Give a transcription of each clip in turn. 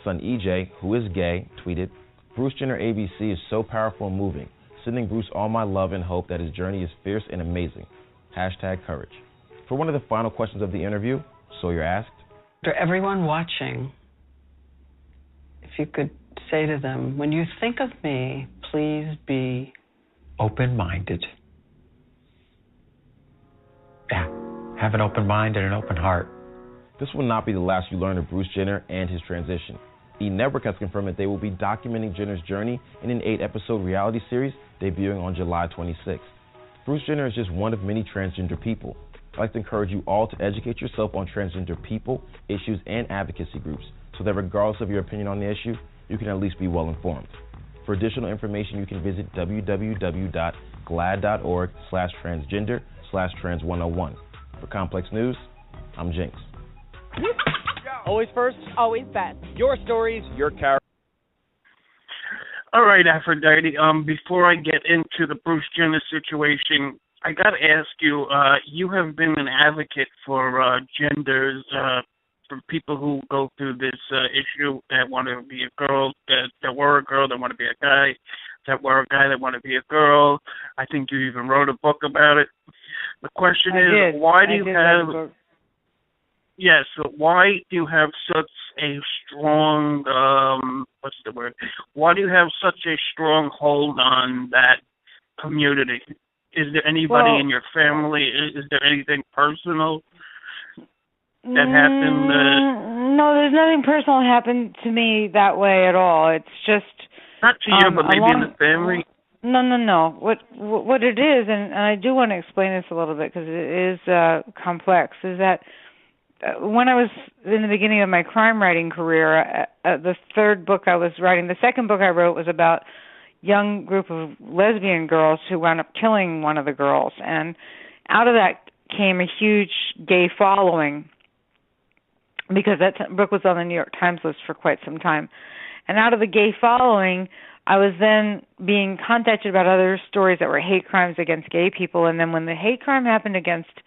son EJ, who is gay, tweeted, Bruce Jenner ABC is so powerful and moving. Sending Bruce all my love and hope that his journey is fierce and amazing. #courage. For one of the final questions of the interview, Sawyer asked, For everyone watching, if you could say to them, when you think of me, please be open-minded. Yeah, have an open mind and an open heart. This will not be the last you learn of Bruce Jenner and his transition. E! Network has confirmed that they will be documenting Jenner's journey in an 8-episode reality series debuting on July 26th. Bruce Jenner is just one of many transgender people. I'd like to encourage you all to educate yourself on transgender people, issues, and advocacy groups so that regardless of your opinion on the issue, you can at least be well informed. For additional information, you can visit www.glad.org/transgender/trans101. For Complex News, I'm Jinx. Always first, always best. Your stories, your character. All right, Aphrodite. Before I get into the Bruce Jenner situation, I got to ask you. You have been an advocate for genders, for people who go through this issue that want to be a girl, that were a girl, that want to be a guy, that were a guy, that want to be a girl. I think you even wrote a book about it. The question is, why do you have? Yes. So why do you have such a strong? What's the word? Why do you have such a strong hold on that community? Is there anybody in your family? Is there anything personal that happened? No, there's nothing personal happened to me that way at all. It's just not to you, but maybe in the family. No. What it is, and I do want to explain this a little bit because it is complex. Is that when I was in the beginning of my crime writing career, the third book I was writing, the second book I wrote was about young group of lesbian girls who wound up killing one of the girls, and out of that came a huge gay following because that book was on the New York Times list for quite some time. And out of the gay following, I was then being contacted about other stories that were hate crimes against gay people, and then when the hate crime happened against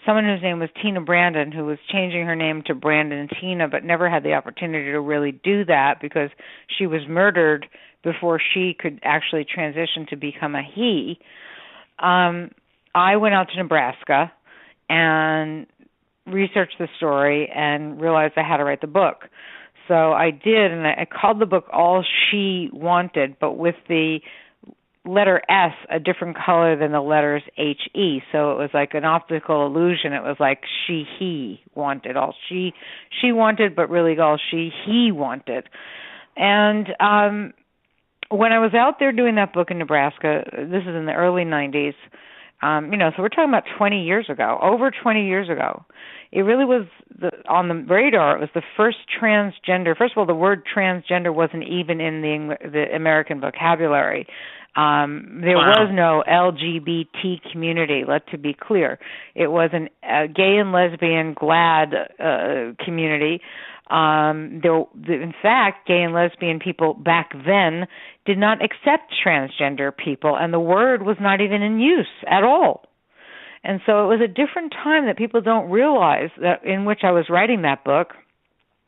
someone whose name was Tina Brandon, who was changing her name to Brandon Tina, but never had the opportunity to really do that because she was murdered before she could actually transition to become a he. I went out to Nebraska and researched the story and realized I had to write the book. So I did, and I called the book All She Wanted, but with the letter S a different color than the letters H-E. So it was like an optical illusion. It was like he wanted. All she wanted, but really all he wanted. And when I was out there doing that book in Nebraska, this is in the early 90s, so we're talking about 20 years ago, over 20 years ago. It really was on the radar. It was the first transgender. First of all, the word transgender wasn't even in the American vocabulary. There was no LGBT community, to be clear. It was a gay and lesbian GLAAD community. In fact, gay and lesbian people back then did not accept transgender people, and the word was not even in use at all. And so it was a different time that people don't realize that in which I was writing that book.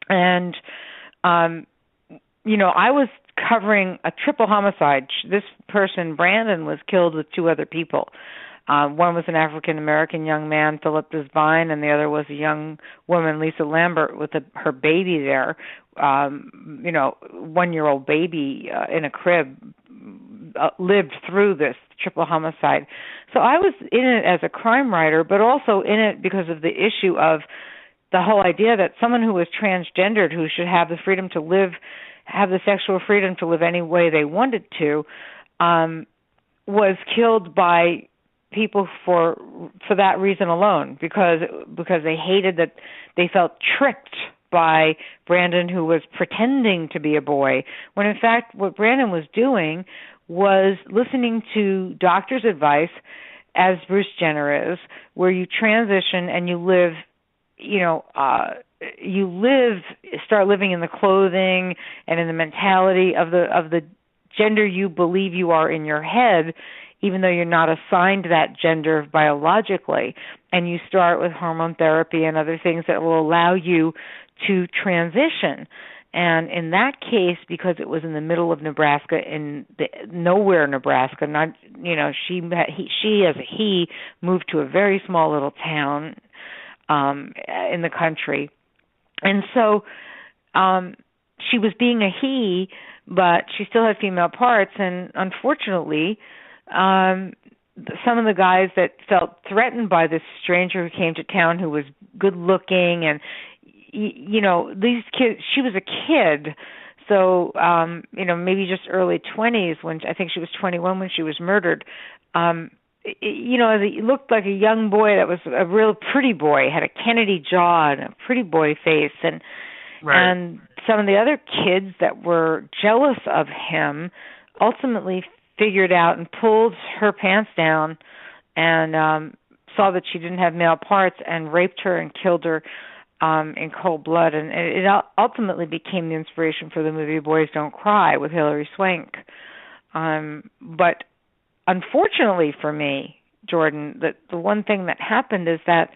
And, I was covering a triple homicide. This person, Brandon, was killed with two other people. One was an African-American young man, Philip Desvine, and the other was a young woman, Lisa Lambert, with her baby there, 1-year-old baby in a crib, lived through this triple homicide. So I was in it as a crime writer, but also in it because of the issue of the whole idea that someone who was transgendered, who should have the freedom to live, have the sexual freedom to live any way they wanted to, was killed by people for that reason alone, because they hated that they felt tricked by Brandon, who was pretending to be a boy, when in fact what Brandon was doing was listening to doctor's advice, as Bruce Jenner is, where you transition and you live, start living in the clothing and in the mentality of the gender you believe you are in your head, even though you're not assigned that gender biologically. And you start with hormone therapy and other things that will allow you to transition. And in that case, because it was in the middle of Nebraska, nowhere Nebraska, not she as a he moved to a very small little town in the country, and so she was being a he, but she still had female parts, and unfortunately, some of the guys that felt threatened by this stranger who came to town who was good looking and these kids, she was a kid, so maybe just early 20s, when I think she was 21 when she was murdered. He looked like a young boy that was a real pretty boy, had a Kennedy jaw and a pretty boy face, and some of the other kids that were jealous of him ultimately figured out and pulled her pants down and saw that she didn't have male parts and raped her and killed her in cold blood. And it ultimately became the inspiration for the movie Boys Don't Cry with Hilary Swank. But unfortunately for me, Jordan, the one thing that happened is that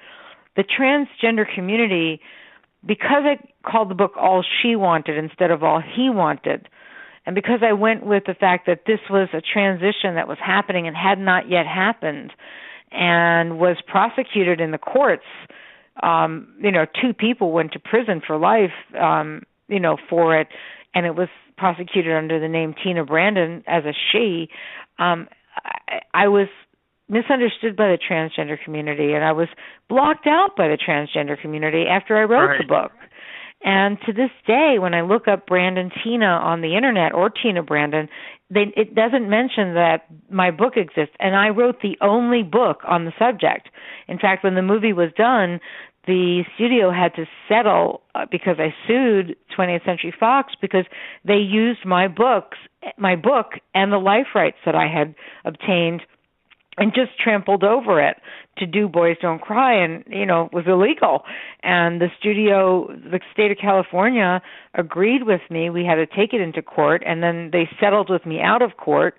the transgender community, because I called the book All She Wanted instead of All He Wanted, and because I went with the fact that this was a transition that was happening and had not yet happened and was prosecuted in the courts, 2 people went to prison for life, for it, and it was prosecuted under the name Tina Brandon as a she. I was misunderstood by the transgender community, and I was blocked out by the transgender community after I wrote the book. And to this day, when I look up Brandon Tina on the internet or Tina Brandon, it doesn't mention that my book exists. And I wrote the only book on the subject. In fact, when the movie was done, the studio had to settle because I sued 20th Century Fox because they used my book and the life rights that I had obtained and just trampled over it to do Boys Don't Cry, and, it was illegal. And the studio, the state of California, agreed with me. We had to take it into court, and then they settled with me out of court.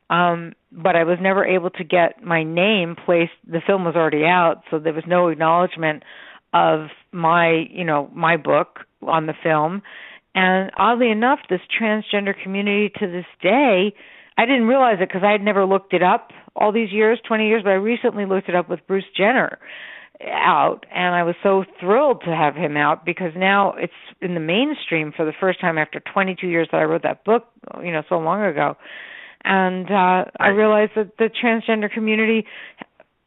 But I was never able to get my name placed. The film was already out, so there was no acknowledgement of my book on the film. And oddly enough, this transgender community to this day, I didn't realize it because I had never looked it up all these years, 20 years, but I recently looked it up with Bruce Jenner out, and I was so thrilled to have him out because now it's in the mainstream for the first time after 22 years that I wrote that book, so long ago. And I realized that the transgender community,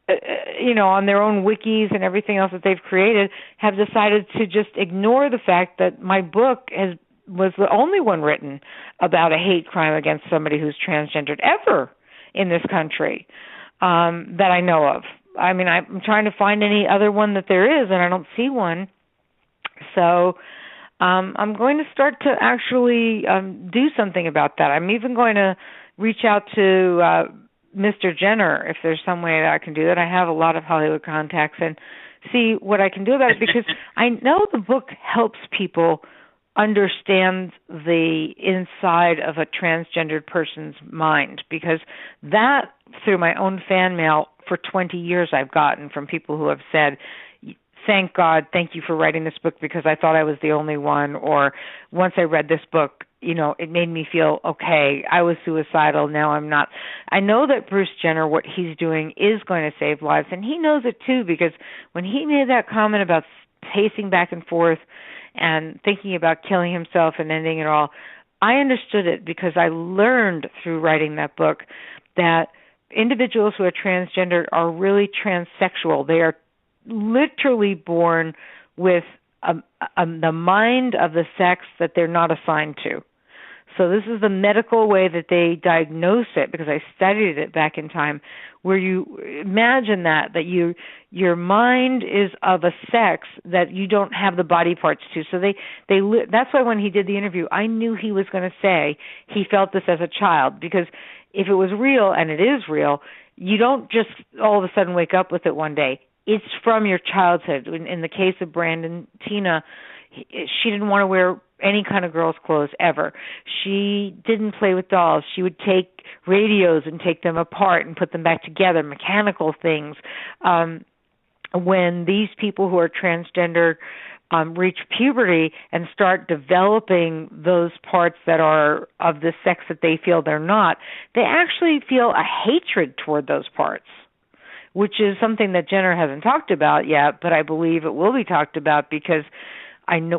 on their own wikis and everything else that they've created, have decided to just ignore the fact that my book was the only one written about a hate crime against somebody who's transgendered ever in this country that I know of. I mean, I'm trying to find any other one that there is, and I don't see one. So I'm going to start to actually do something about that. I'm even going to reach out to Mr. Jenner if there's some way that I can do that. I have a lot of Hollywood contacts and see what I can do about it because I know the book helps people understand the inside of a transgendered person's mind, because that, through my own fan mail for 20 years, I've gotten from people who have said, thank God, thank you for writing this book because I thought I was the only one, or once I read this book, it made me feel okay. I was suicidal, now I'm not. I know that Bruce Jenner, what he's doing is going to save lives, and he knows it too, because when he made that comment about pacing back and forth and thinking about killing himself and ending it all, I understood it because I learned through writing that book that individuals who are transgender are really transsexual. They are literally born with the mind of the sex that they're not assigned to. So this is the medical way that they diagnose it, because I studied it back in time, where you imagine that your mind is of a sex that you don't have the body parts to. So that's why when he did the interview, I knew he was going to say he felt this as a child, because if it was real, and it is real, you don't just all of a sudden wake up with it one day. It's from your childhood. In the case of Brandon Tina, she didn't want to wear any kind of girl's clothes ever. She didn't play with dolls. She would take radios and take them apart and put them back together, mechanical things. When these people who are transgender reach puberty and start developing those parts that are of the sex that they feel they're not, they actually feel a hatred toward those parts, which is something that Jenner hasn't talked about yet, but I believe it will be talked about because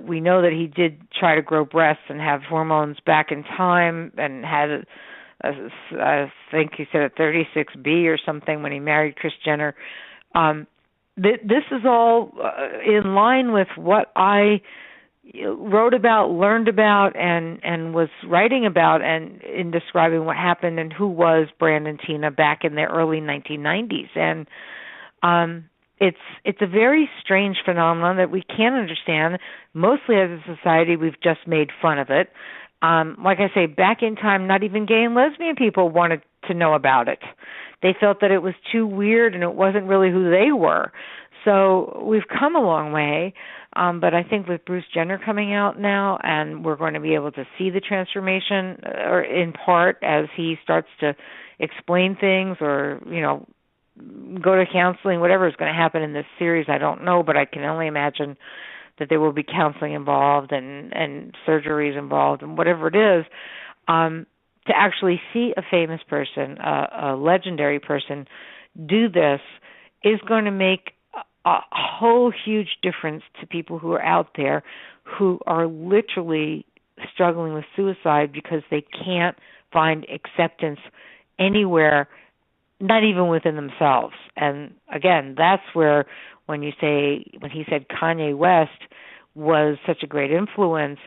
we know that he did try to grow breasts and have hormones back in time and had, I think he said a 36B or something when he married Kris Jenner. This is all in line with what I wrote about, learned about, and was writing about, and in describing what happened and who was Brandon Teena back in the early 1990s. And it's a very strange phenomenon that we can't understand. Mostly as a society, we've just made fun of it. Like I say, back in time, not even gay and lesbian people wanted to know about it. They felt that it was too weird and it wasn't really who they were. So we've come a long way, but I think with Bruce Jenner coming out now, and we're going to be able to see the transformation, or in part as he starts to explain things, or go to counseling, whatever is going to happen in this series, I don't know, but I can only imagine that there will be counseling involved and surgeries involved and whatever it is. To actually see a famous person, a legendary person, do this is going to make a whole huge difference to people who are out there who are literally struggling with suicide because they can't find acceptance anywhere, not even within themselves. And again, that's where when he said Kanye West was such a great influence,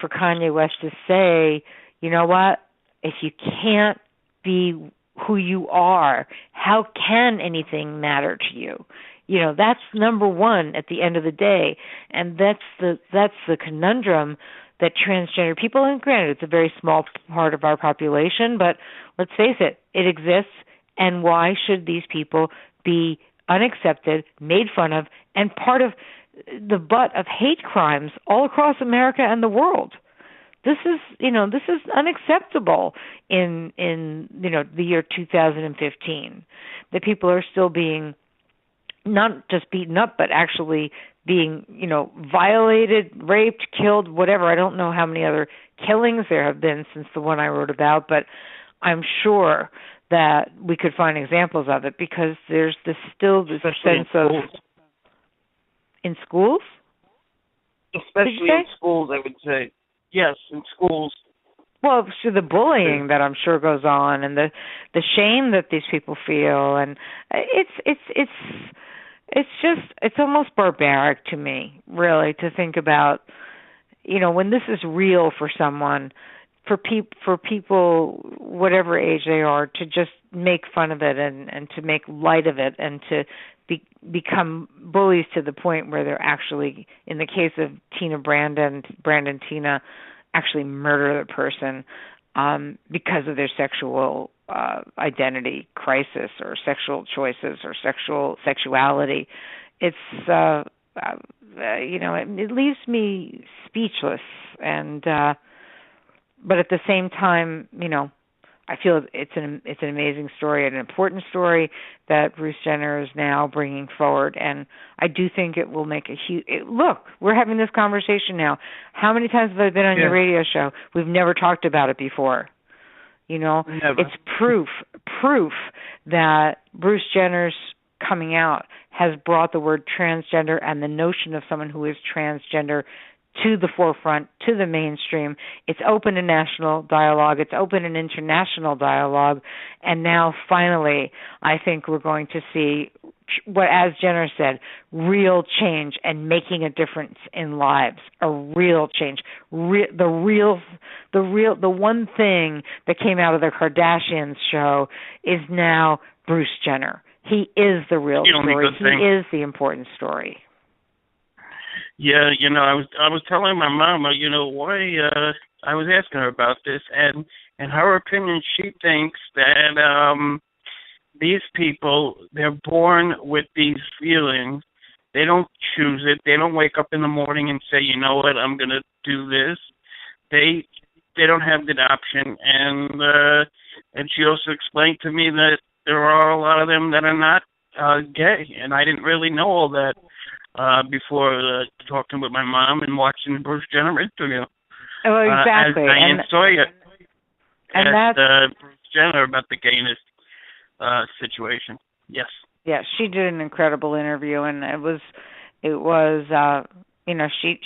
for Kanye West to say, you know what, if you can't be who you are, how can anything matter to you? That's number one at the end of the day. And that's the conundrum that transgender people, and granted, it's a very small part of our population, but let's face it, it exists. And why should these people be unaccepted, made fun of, and part of the butt of hate crimes all across America and the world? This is unacceptable in the year 2015. That people are still being not just beaten up, but actually being, violated, raped, killed, whatever. I don't know how many other killings there have been since the one I wrote about, but I'm sure that we could find examples of it, because there's still this sense of... In schools? Especially in schools, I would say. Yes, in schools. Well, so the bullying that I'm sure goes on, and the shame that these people feel, and it's almost barbaric to me, really, to think about, when this is real for someone, for people, whatever age they are, to just make fun of it and to make light of it, and to become bullies to the point where they're actually, in the case of Brandon Teena, actually murder the person because of their sexual identity crisis, or sexual choices, or sexuality. It's it leaves me speechless, and but at the same time, I feel it's an amazing story, an important story that Bruce Jenner is now bringing forward, and I do think it will make a huge... Look, we're having this conversation now. How many times have I been on your radio show? We've never talked about it before. Never. It's proof that Bruce Jenner's coming out has brought the word transgender and the notion of someone who is transgender to the forefront, to the mainstream. It's open to national dialogue. It's open in international dialogue. And now, finally, I think we're going to see what, as Jenner said, real change and making a difference in lives. A real change. The one thing that came out of the Kardashians show is now Bruce Jenner. He is the real story. He is the important story. Yeah, I was telling my mama, why I was asking her about this, and in her opinion, she thinks that these people, they're born with these feelings. They don't choose it. They don't wake up in the morning and say, you know what, I'm going to do this. They don't have that option, and she also explained to me that there are a lot of them that are not gay, and I didn't really know all that. before talking with my mom and watching the Bruce Jenner interview. Well, exactly. As Diane Sawyer asked Bruce Jenner about the gayness situation. Yes. Yeah, she did an incredible interview, and it was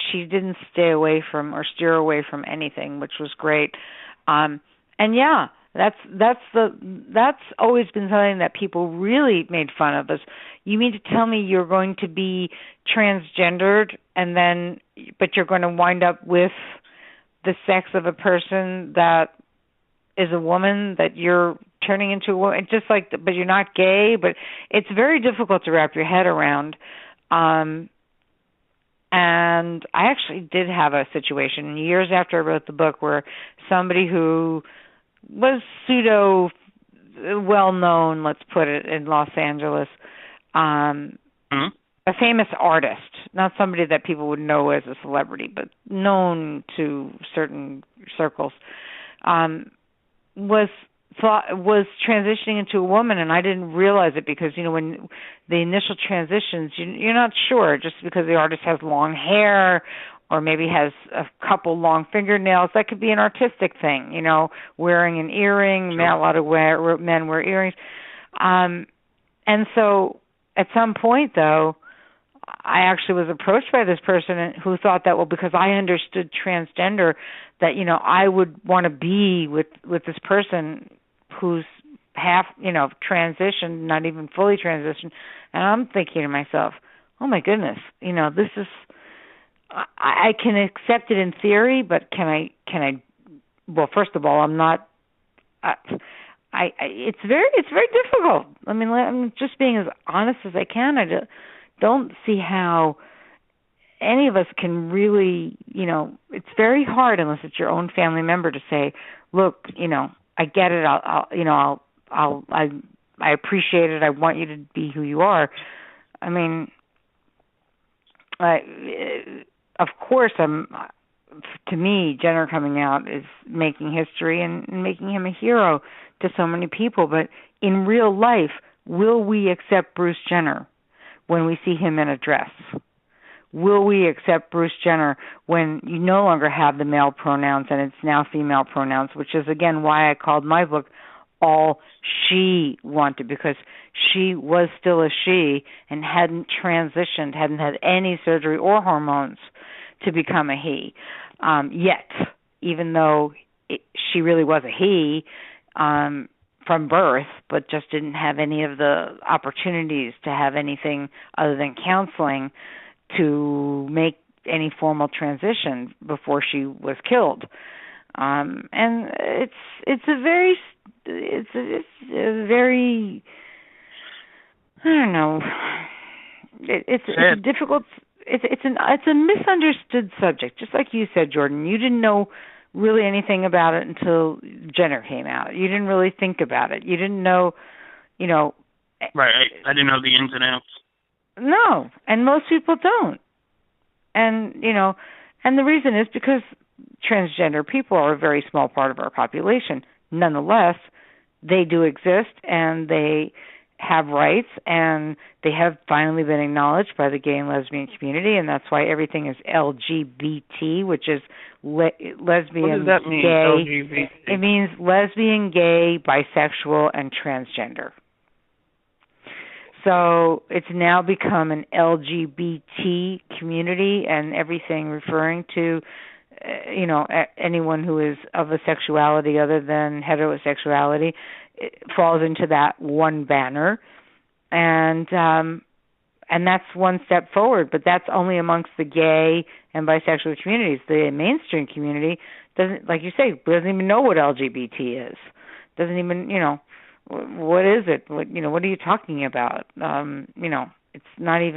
she didn't stay away from or steer away from anything, which was great. And yeah, that's always been something that people really made fun of us. You mean to tell me you're going to be transgendered but you're going to wind up with the sex of a person that is a woman, that you're turning into a woman, but you're not gay. But it's very difficult to wrap your head around. And I actually did have a situation years after I wrote the book where somebody who was pseudo well-known, let's put it, in Los Angeles, a famous artist, not somebody that people would know as a celebrity, but known to certain circles, was transitioning into a woman, and I didn't realize it because, when the initial transitions, you're not sure, just because the artist has long hair or maybe has a couple long fingernails. That could be an artistic thing, wearing an earring. Sure. A lot of men wear earrings. And so at some point, though, I actually was approached by this person who thought that, well, because I understood transgender, that, I would want to be with this person who's half, transitioned, not even fully transitioned. And I'm thinking to myself, oh my goodness, this is, I can accept it in theory, but can I, well, first of all, I'm not, it's very difficult. I mean, I'm just being as honest as I can. I don't see how any of us can really, it's very hard unless it's your own family member to say, look, I get it. I appreciate it. I want you to be who you are. I mean, of course, to me, Jenner coming out is making history and making him a hero to so many people. But in real life, will we accept Bruce Jenner when we see him in a dress? Will we accept Bruce Jenner when you no longer have the male pronouns and it's now female pronouns, which is, again, why I called my book All She Wanted, because she was still a she and hadn't transitioned, hadn't had any surgery or hormones to become a he yet, even though she really was a he from birth, but just didn't have any of the opportunities to have anything other than counseling to make any formal transition before she was killed. And it's a very I don't know. It's a difficult. It's a misunderstood subject. Just like you said, Jordan, you didn't know really anything about it until Jenner came out. You didn't really think about it. You didn't know, Right. I didn't know the ins and outs. No, and most people don't. And, and the reason is because transgender people are a very small part of our population. Nonetheless, they do exist, and they have rights, and they have finally been acknowledged by the gay and lesbian community, and that's why everything is LGBT, which is lesbian, what does that mean, gay. LGBT? It means lesbian, gay, bisexual, and transgender. So it's now become an LGBT community, and everything referring to, anyone who is of a sexuality other than heterosexuality falls into that one banner, and that's one step forward. But that's only amongst the gay and bisexual communities. The mainstream community doesn't, like you say, doesn't even know what LGBT is. Doesn't even, what is it? What are you talking about? It's not even.